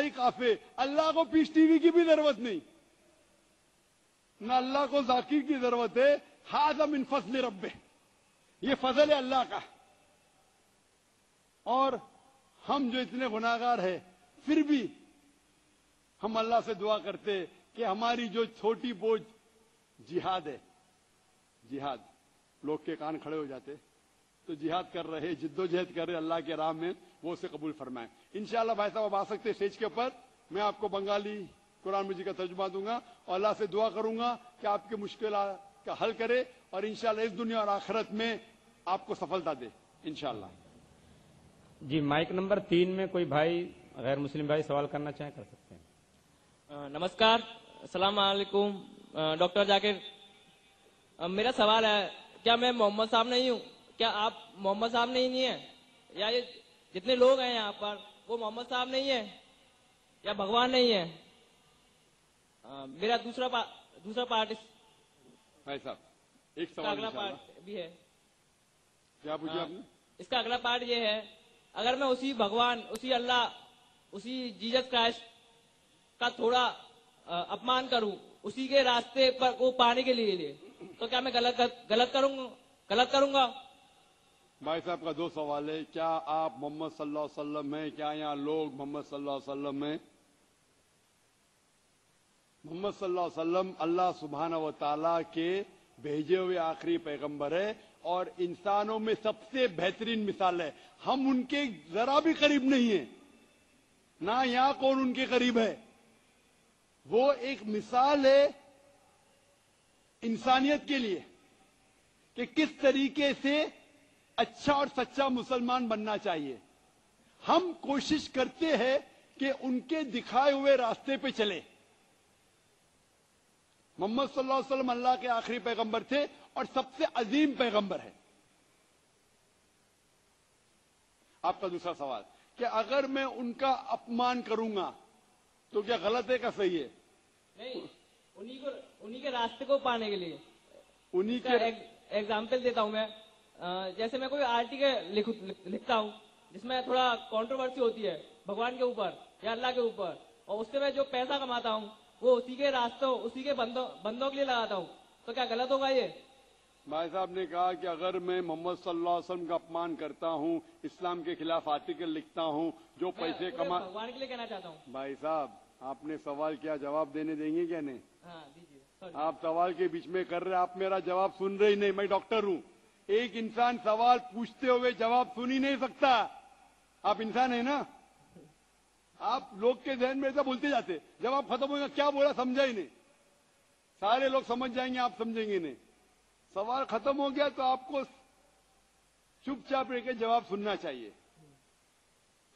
ही काफी। अल्लाह को piece TV की भी जरूरत नहीं, ना अल्लाह को जाकिर की जरूरत है। हाज़ा मिन फज़ल रब्बे, ये फजल है अल्लाह का। और हम जो इतने गुनाहगार हैं, फिर भी हम अल्लाह से दुआ करते कि हमारी जो छोटी बोझ जिहाद है, जिहाद, लोग के कान खड़े हो जाते तो जिहाद कर रहे, जिद्दोजहद कर रहे अल्लाह के राह में, वो उसे कबूल फरमाए। इंशाअल्लाह भाई साहब आप आ सकते हैं स्टेज के ऊपर, मैं आपको बंगाली कुरान मजीद का तर्जुमा दूंगा और अल्लाह से दुआ करूंगा कि आपकी मुश्किल का हल करे और इंशाअल्लाह इस दुनिया और आखिरत में आपको सफलता दे इंशाअल्लाह। जी, माइक नंबर 3 में कोई भाई, गैर मुस्लिम भाई सवाल करना चाहे कर सकते हैं। नमस्कार, अस्सलाम वालेकुम डॉक्टर जाकिर। मेरा सवाल है, क्या मैं मोहम्मद साहब नहीं हूँ? क्या आप मोहम्मद साहब नहीं है? या ये जितने लोग हैं यहाँ पर वो मोहम्मद साहब नहीं है या भगवान नहीं है? मेरा दूसरा पार्ट भाई साहब एक इसका सवाल अगला इंशाअल्लाह। पार्ट भी है। क्या पूछा आपने? इसका अगला पार्ट ये है, अगर मैं उसी भगवान, उसी अल्लाह, उसी जीसस क्राइस्ट का थोड़ा अपमान करूं, उसी के रास्ते पर वो पाने के लिए, तो क्या मैं गलत करूंगा? भाई साहब का दो सवाल है। क्या आप मोहम्मद सल्लल्लाहु अलैहि वसल्लम हैं? क्या यहाँ लोग मोहम्मद सल्लल्लाहु अलैहि वसल्लम हैं? मोहम्मद सल्लल्लाहु अलैहि वसल्लम अल्लाह सुब्हानहू व तआला के भेजे हुए आखिरी पैगंबर है और इंसानों में सबसे बेहतरीन मिसाल है। हम उनके जरा भी करीब नहीं है, ना यहाँ कौन उनके करीब है। वो एक मिसाल है इंसानियत के लिए कि किस तरीके से अच्छा और सच्चा मुसलमान बनना चाहिए। हम कोशिश करते हैं कि उनके दिखाए हुए रास्ते पे चले। मोहम्मद सल्लल्लाहु अलैहि वसल्लम अल्लाह के आखिरी पैगंबर थे और सबसे अजीम पैगंबर है। आपका दूसरा सवाल कि अगर मैं उनका अपमान करूंगा तो क्या गलत है, क्या सही है? नहीं, उन्हीं के रास्ते को पाने के लिए। उन्हीं के एग्जाम्पल देता हूं मैं। जैसे मैं कोई आर्टिकल लिखता हूं जिसमें थोड़ा कंट्रोवर्सी होती है भगवान के ऊपर या अल्लाह के ऊपर, और उससे मैं जो पैसा कमाता हूं वो उसी के रास्तों, उसी के बंदों के लिए लगाता हूं, तो क्या गलत होगा ये? भाई साहब ने कहा कि अगर मैं मोहम्मद सल्लल्लाहु अलैहि वसल्लम का अपमान करता हूं, इस्लाम के खिलाफ आर्टिकल लिखता हूं, जो पैसे कमा, भगवान के लिए कहना चाहता हूं। भाई साहब आपने सवाल किया, जवाब देने देंगे क्या? नहीं, हाँ दीजिए। आप सवाल के बीच में कर रहे हैं, आप मेरा जवाब सुन रहे ही नहीं। मैं डॉक्टर हूं, एक इंसान सवाल पूछते हुए जवाब सुन ही नहीं सकता। आप इंसान है ना, आप लोग के जहन में ऐसा बोलते जाते, जवाब खत्म होगा, क्या बोला समझा ही नहीं। सारे लोग समझ जाएंगे, आप समझेंगे नहीं। सवाल खत्म हो गया तो आपको चुपचाप रह के जवाब सुनना चाहिए।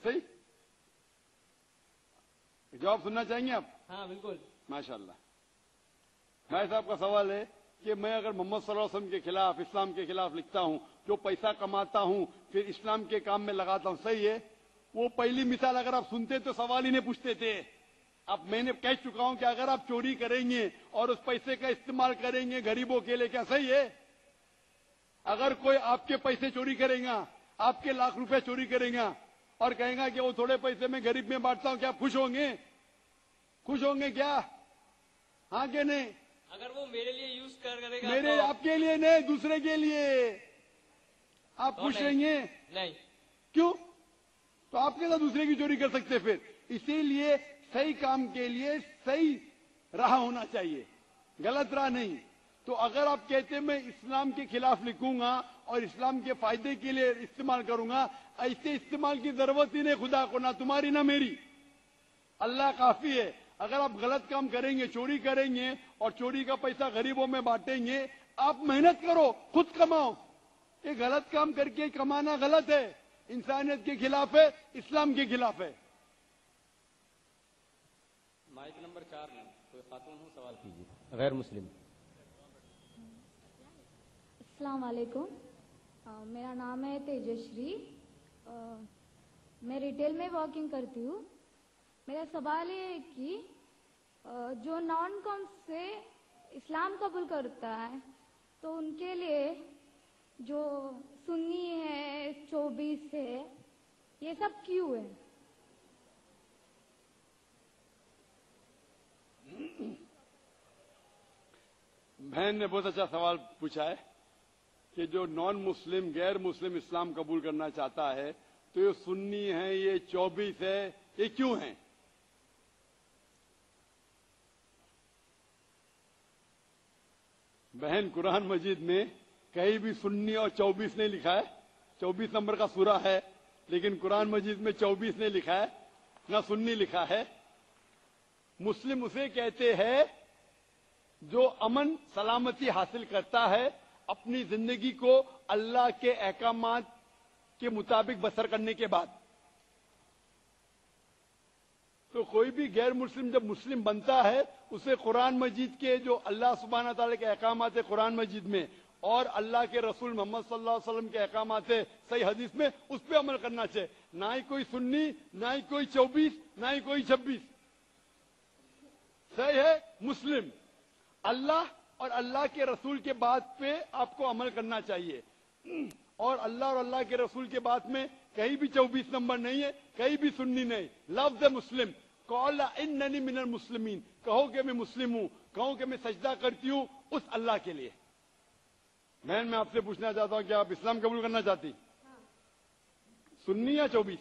सही, जवाब सुनना चाहेंगे आप? हाँ बिल्कुल, माशाल्लाह। भाई साहब का सवाल है कि मैं अगर मोहम्मद सल्लल्लाहु अलैहि वसल्लम के खिलाफ, इस्लाम के खिलाफ लिखता हूं, जो पैसा कमाता हूं फिर इस्लाम के काम में लगाता हूं, सही है? वो पहली मिसाल अगर आप सुनते तो सवाल ही नहीं पूछते थे। अब मैंने कह चुका हूं कि अगर आप चोरी करेंगे और उस पैसे का इस्तेमाल करेंगे गरीबों के लिए, क्या सही है? अगर कोई आपके पैसे चोरी करेगा, आपके लाख रुपए चोरी करेगा और कहेगा कि वो थोड़े पैसे में गरीब में बांटता हूं, क्या आप खुश होंगे? खुश होंगे क्या? हाँ कि नहीं? अगर वो मेरे लिए यूज करेगा, मेरे तो... आपके लिए नहीं, दूसरे के लिए आप तो खुश नहीं। रहेंगे? नहीं। क्यों? तो आप कैसे दूसरे की चोरी कर सकते फिर? इसीलिए सही काम के लिए सही राह होना चाहिए, गलत राह नहीं। तो अगर आप कहते हैं मैं इस्लाम के खिलाफ लिखूंगा और इस्लाम के फायदे के लिए इस्तेमाल करूंगा, ऐसे इस्तेमाल की जरूरत ही नहीं खुदा को, ना तुम्हारी ना मेरी, अल्लाह काफी है। अगर आप गलत काम करेंगे, चोरी करेंगे और चोरी का पैसा गरीबों में बांटेंगे, आप मेहनत करो, खुद कमाओ। ये गलत काम करके कमाना गलत है, इंसानियत के खिलाफ है, इस्लाम के खिलाफ है। माइक नंबर 4 में कोई खातून हो, सवाल कीजिए, गैर मुस्लिम। अस्सलाम वालेकुम, मेरा नाम है तेजश्री, मैं रिटेल में वर्किंग करती हूँ। मेरा सवाल ये है कि जो नॉन कॉम से इस्लाम कबूल करता है तो उनके लिए जो सुन्नी है, 24 है, ये सब क्यों है? बहन ने बहुत अच्छा सवाल पूछा है कि जो नॉन मुस्लिम गैर मुस्लिम इस्लाम कबूल करना चाहता है तो ये सुन्नी है, ये 24 है, ये क्यों है? बहन, कुरान मजीद में कहीं भी सुन्नी और 24 नहीं लिखा है। 24 नंबर का सूरा है, लेकिन कुरान मजीद में 24 नहीं लिखा है, ना सुन्नी लिखा है। मुस्लिम उसे कहते हैं जो अमन सलामती हासिल करता है अपनी जिंदगी को अल्लाह के अहकामात के मुताबिक बसर करने के बाद। तो कोई भी गैर मुस्लिम जब मुस्लिम बनता है उसे कुरान मजीद के जो अल्लाह सुब्हाना ताला के अहकामात है कुरान मजीद में और अल्लाह के रसूल मोहम्मद सल्लल्लाहु अलैहि वसल्लम के अहकामात है सही हदीस में, उस पर अमल करना चाहिए। ना ही कोई सुन्नी, ना ही कोई 24, ना ही कोई 26। सही है मुस्लिम। अल्लाह और अल्लाह के रसूल के बात पे आपको अमल करना चाहिए। और अल्लाह और अल्लाह के रसूल के बात में कहीं भी 24 नंबर नहीं है, कहीं भी सुन्नी नहीं। लफ्ज़ मुस्लिम, कौला इन्ननी मिनल मुस्लिमीन, कहो कि मैं मुस्लिम हूं, कहो कि मैं सजदा करती हूं उस अल्लाह के लिए। बहन, मैं आपसे पूछना चाहता हूं कि आप इस्लाम कबूल करना चाहती? सुन्नी या 24?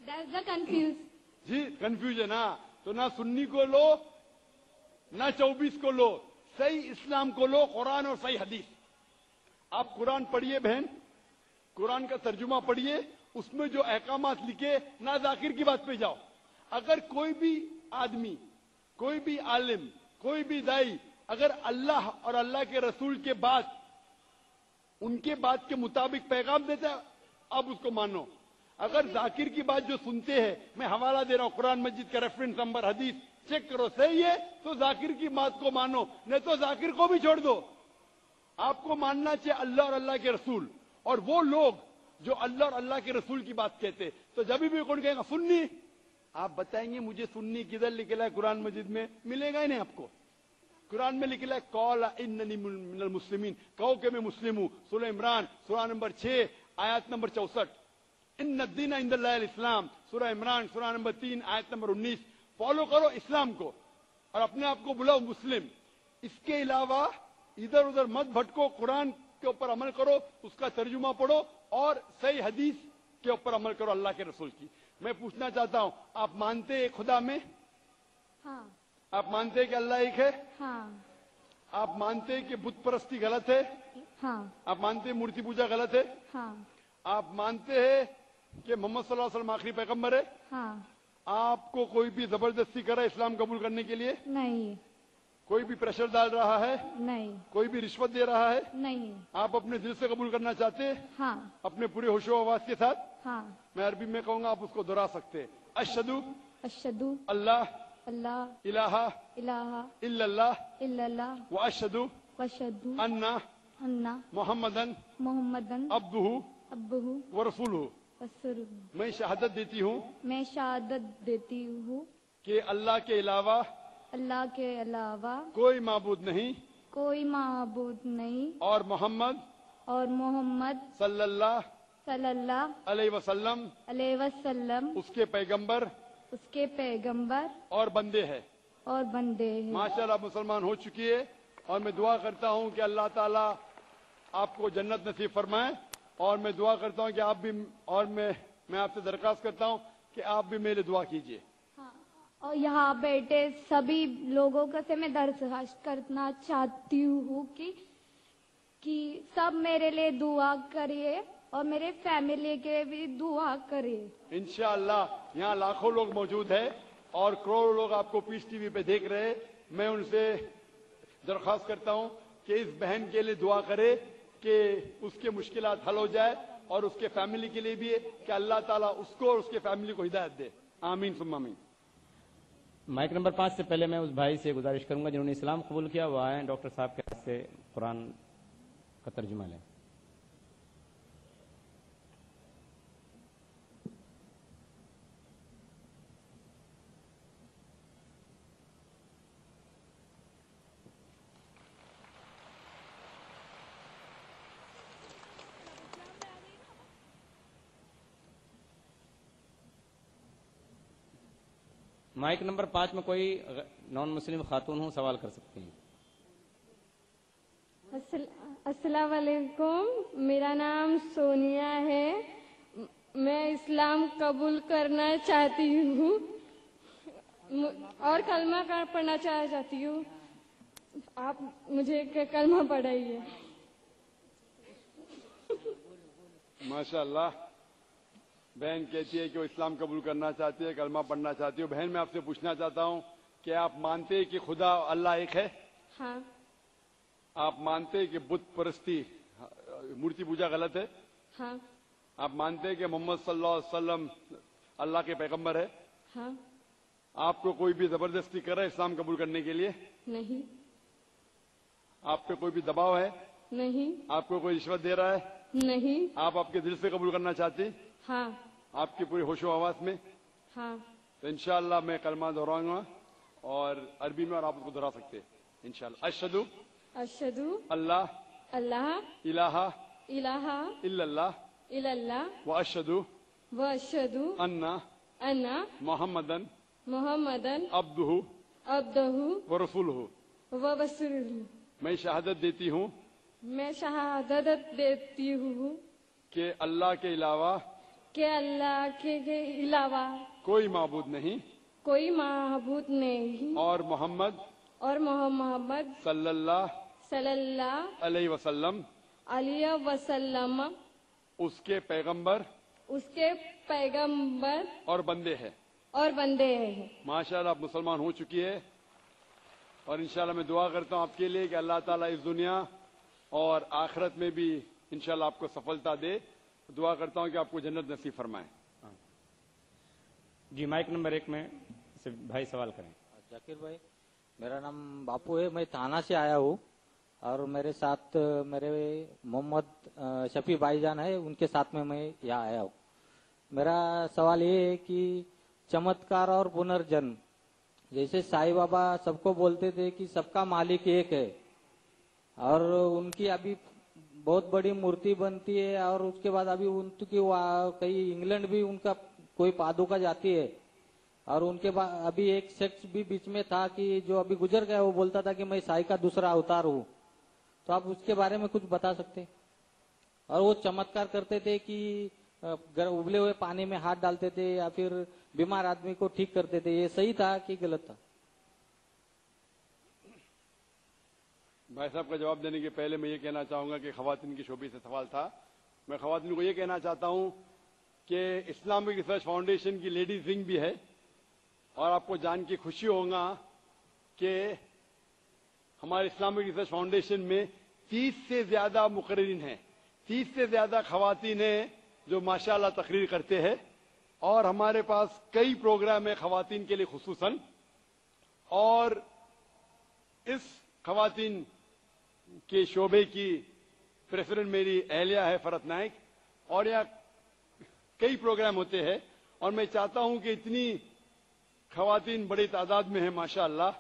That's the confused. Ji, confuse है ना? तो ना सुन्नी को लो ना 24 को लो, सही इस्लाम को लो, कुरान और सही हदीस। आप कुरान पढ़िए बहन, कुरान का तर्जुमा पढ़िए, उसमें जो अहकामात लिखे, ना जाकिर की बात पे जाओ। अगर कोई भी आदमी, कोई भी आलिम, कोई भी दाई अगर अल्लाह और अल्लाह के रसूल के बाद उनके बात के मुताबिक पैगाम देता है, अब उसको मानो। अगर जाकिर की बात जो सुनते हैं, मैं हवाला दे रहा हूं कुरान मस्जिद का रेफरेंस नंबर, हदीस चेक करो, सही है तो जाकिर की बात को मानो, नहीं तो जाकिर को भी छोड़ दो। आपको मानना चाहिए अल्लाह और अल्लाह के रसूल। और वो लोग जो अल्लाह और अल्लाह के रसूल की बात कहते, तो जब भी कौन कहेगा सुन्नी, आप बताएंगे मुझे सुन्नी किधर लिखा है कुरान मजिद में? मिलेगा ही नहीं आपको। कुरान में लिखा है कौला इन्ननी मिनल मुस्लिमीन, कहो कि मैं मुस्लिम हूं। सूरह इमरान सूरा नंबर 6 आयत नंबर 64। इन्नद दीन इंदल्लाहिल इस्लाम, सूरह इमरान सूरा नंबर 3 आयत नंबर 19। फॉलो करो इस्लाम को और अपने आप को बुलाओ मुस्लिम। इसके अलावा इधर उधर मत भटको, कुरान के ऊपर अमल करो, उसका तर्जुमा पढ़ो और सही हदीस के ऊपर अमल करो अल्लाह के रसूल की। मैं पूछना चाहता हूं, आप मानते हैं खुदा में? हाँ आप मानते हैं कि अल्लाह एक है? हाँ आप मानते हैं कि बुत परस्ती गलत है? हाँ आप मानते हैं मूर्ति पूजा गलत है? हाँ आप मानते हैं कि मोहम्मद सल्लल्लाहु अलैहि वसल्लम आखिरी पैगंबर है? हाँ। आपको कोई भी जबरदस्ती कर रहा है इस्लाम कबूल करने के लिए? नहीं कोई भी प्रेशर डाल रहा है? नहीं कोई भी रिश्वत दे रहा है? नहीं। आप अपने दिल से कबूल करना चाहते हैं? हाँ अपने पूरे होशो आवाज के साथ? हाँ। मैं अरबी में कहूंगा, आप उसको दोहरा सकते हैं। अशहदु अशहदु अल्लाह अल्लाह इलाहा इलाहा इल्लल्लाह इल्लल्लाह व अशहदु वशहदु अन्ना अन्ना मोहम्मदन मोहम्मदन अब्दुहु अब्बुहु व रसूलुहु। वसरुहु। मैं शहादत देती हूँ मैं शहादत देती हूँ कि अल्लाह के अलावा अल्लाह के अलावा कोई माबूद नहीं कोई माबूद नहीं और मोहम्मद और मोहम्मद सल्लल्लाहु सल्लल्लाहु अलैहि वसल्लम अलैहि वसल्लम उसके पैगंबर उसके पैगंबर और बंदे हैं। और बंदे हैं। माशाल्लाह मुसलमान हो चुकी है और मैं दुआ करता हूँ कि अल्लाह ताला आपको जन्नत नसीब फरमाए। और मैं दुआ करता हूँ कि आप भी, और मैं आपसे दरख्वास्त करता हूँ कि आप भी मेरे दुआ कीजिए। हाँ, और यहाँ बैठे सभी लोगों का से मैं दरख्वास्त करना चाहती हूँ कि सब मेरे लिए दुआ करिए और मेरे फैमिली के भी दुआ करिए। इंशाअल्लाह यहाँ लाखों लोग मौजूद हैं और करोड़ों लोग आपको पीस टीवी पे देख रहे हैं। मैं उनसे दरख्वास्त करता हूँ कि इस बहन के लिए दुआ करे कि उसके मुश्किलात हल हो जाए और उसके फैमिली के लिए भी है कि अल्लाह ताला उसको और उसके फैमिली को हिदायत दे। आमीन सुम्मा आमीन। माइक नंबर 5 से पहले मैं उस भाई से गुजारिश करूंगा जिन्होंने इस्लाम कबूल किया, वो आए डॉक्टर साहब के हाथ से कुरान का तर्जुमा लें। माइक नंबर 5 में कोई नॉन मुस्लिम खातून हो, सवाल कर सकते हैं। अस्सलाम वालेकुम, मेरा नाम सोनिया है। मैं इस्लाम कबूल करना चाहती हूँ और कलमा पढ़ना चाहती हूँ। आप मुझे कलमा पढ़ाइए। माशाअल्लाह, बहन कहती है कि वो इस्लाम कबूल करना चाहती है, कलमा पढ़ना चाहती है। बहन, मैं आपसे पूछना चाहता हूँ कि आप मानते हैं कि खुदा अल्लाह एक है? हाँ। आप मानते हैं कि बुत परस्ती, मूर्ति पूजा गलत है? हाँ। आप मानते हैं कि मोहम्मद सल्लल्लाहु अलैहि वसल्लम अल्लाह के पैगंबर है? हाँ। आपको कोई भी जबरदस्ती कर रहा है इस्लाम कबूल करने के लिए? नहीं। आप पे कोई भी दबाव है? नहीं। आपको कोई रिश्वत दे रहा है? नहीं। आप आपके दिल से कबूल करना चाहती? हाँ। आपकी पूरी होशो आवाज में? हाँ। तो इंशाअल्लाह मैं कलमा दोहराऊंगा और अरबी में, और आप उसको दोहरा सकते हैं इंशाअल्लाह। अशहदु अशहदु अल्लाह अल्लाह इलाहा इलाहा इल्लल्लाह इल्लल्लाह व अशहदु व अशहदु अन्ना अन्ना मोहम्मदन मोहम्मदन अब्दुहु अब्दहु व रसूलुहु। व रसूलुहु। मैं शहादत देती हूँ मैं शहादत देती हूँ कि अल्लाह के अलावा कि अल्लाह के अलावा कोई माबूद नहीं कोई माबूद नहीं और मोहम्मद और मोहम्मद सल्लल्लाहु अलैहि वसल्लम अलैहि वसल्लम उसके पैगंबर उसके पैगंबर और बंदे हैं। और बंदे हैं। माशाअल्लाह, आप मुसलमान हो चुकी है और इंशाअल्लाह मैं दुआ करता हूँ आपके लिए कि अल्लाह ताला इस दुनिया और आखिरत में भी इंशाअल्लाह आपको सफलता दे। दुआ करता हूँ कि आपको जन्नत नसीब फरमाए। जी, माइक नंबर 1 में से भाई सवाल करें। जाकिर भाई, मेरा नाम बापू है, मैं थाना से आया हूँ और मेरे साथ मेरे मोहम्मद शफी भाईजान है, उनके साथ में मैं यहाँ आया हूँ। मेरा सवाल ये है कि चमत्कार और पुनर्जन्म, जैसे साईं बाबा सबको बोलते थे कि सबका मालिक एक है और उनकी अभी बहुत बड़ी मूर्ति बनती है और उसके बाद अभी उनकी कहीं इंग्लैंड भी उनका कोई पादुका जाती है और उनके बाद अभी एक शख्स भी बीच में था कि जो अभी गुजर गया, वो बोलता था कि मैं साईं का दूसरा अवतार हूँ। तो आप उसके बारे में कुछ बता सकते हैं? और वो चमत्कार करते थे कि उबले हुए पानी में हाथ डालते थे या फिर बीमार आदमी को ठीक करते थे, ये सही था कि गलत था? भाई साहब का जवाब देने के पहले मैं ये कहना चाहूंगा कि खवातीन की शोबे से सवाल था। मैं खवातीन को ये कहना चाहता हूं कि इस्लामिक रिसर्च फाउंडेशन की लेडीज विंग भी है और आपको जान के खुशी होगा कि हमारे इस्लामिक रिसर्च फाउंडेशन में 30 से ज्यादा मुकर्रिरीन हैं, 30 से ज्यादा खवातीन हैं जो माशाअल्लाह तकरीर करते हैं और हमारे पास कई प्रोग्राम है खवातीन के लिए खुसूसन। और इस खवातीन के शोबे की प्रेसिडेंट मेरी अहलिया है फरत नाइक और यहाँ कई प्रोग्राम होते हैं और मैं चाहता हूं कि इतनी खवातीन बड़ी तादाद में है माशाअल्लाह,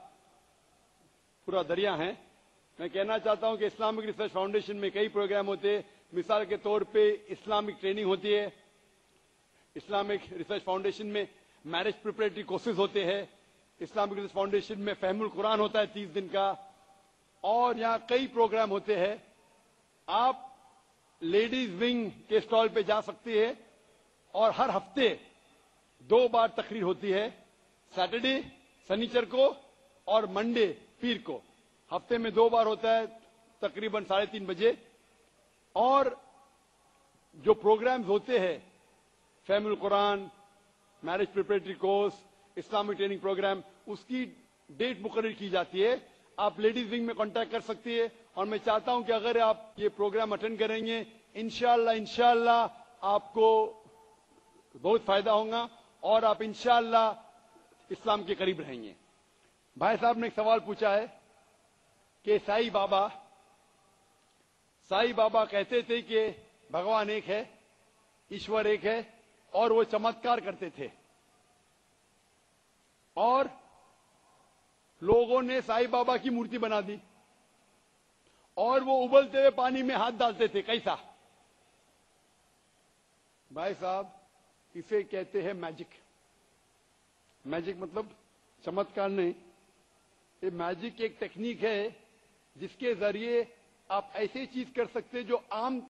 पूरा दरिया है। मैं कहना चाहता हूं कि इस्लामिक रिसर्च फाउंडेशन में कई प्रोग्राम होते हैं। मिसाल के तौर पे इस्लामिक ट्रेनिंग होती है, इस्लामिक रिसर्च फाउंडेशन में मैरिज प्रिपरेटरी कोर्सेज होते हैं, इस्लामिक रिसर्च फाउंडेशन में फहमुल कुरान होता है 30 दिन का और यहाँ कई प्रोग्राम होते हैं। आप लेडीज विंग के स्टॉल पे जा सकती है और हर हफ्ते 2 बार तकरीर होती है, सैटरडे शनिचर को और मंडे पीर को। हफ्ते में 2 बार होता है तकरीबन 3:30 बजे। और जो प्रोग्राम्स होते हैं Fahmul Quran, marriage preparatory course, Islamic training programme, उसकी डेट मुकर्रर की जाती है। आप लेडीज विंग में कांटेक्ट कर सकती है और मैं चाहता हूं कि अगर आप ये प्रोग्राम अटेंड करेंगे इंशाअल्लाह आपको बहुत फायदा होगा और आप इंशाअल्लाह इस्लाम के करीब रहेंगे। भाई साहब ने एक सवाल पूछा है कि साईं बाबा कहते थे कि भगवान एक है, ईश्वर एक है और वो चमत्कार करते थे और लोगों ने साईं बाबा की मूर्ति बना दी और वो उबलते हुए पानी में हाथ डालते थे। कैसा? भाई साहब, इसे कहते हैं मैजिक। मैजिक मतलब चमत्कार नहीं, ये मैजिक एक टेक्निक है जिसके जरिए आप ऐसी चीज कर सकते हैं जो आम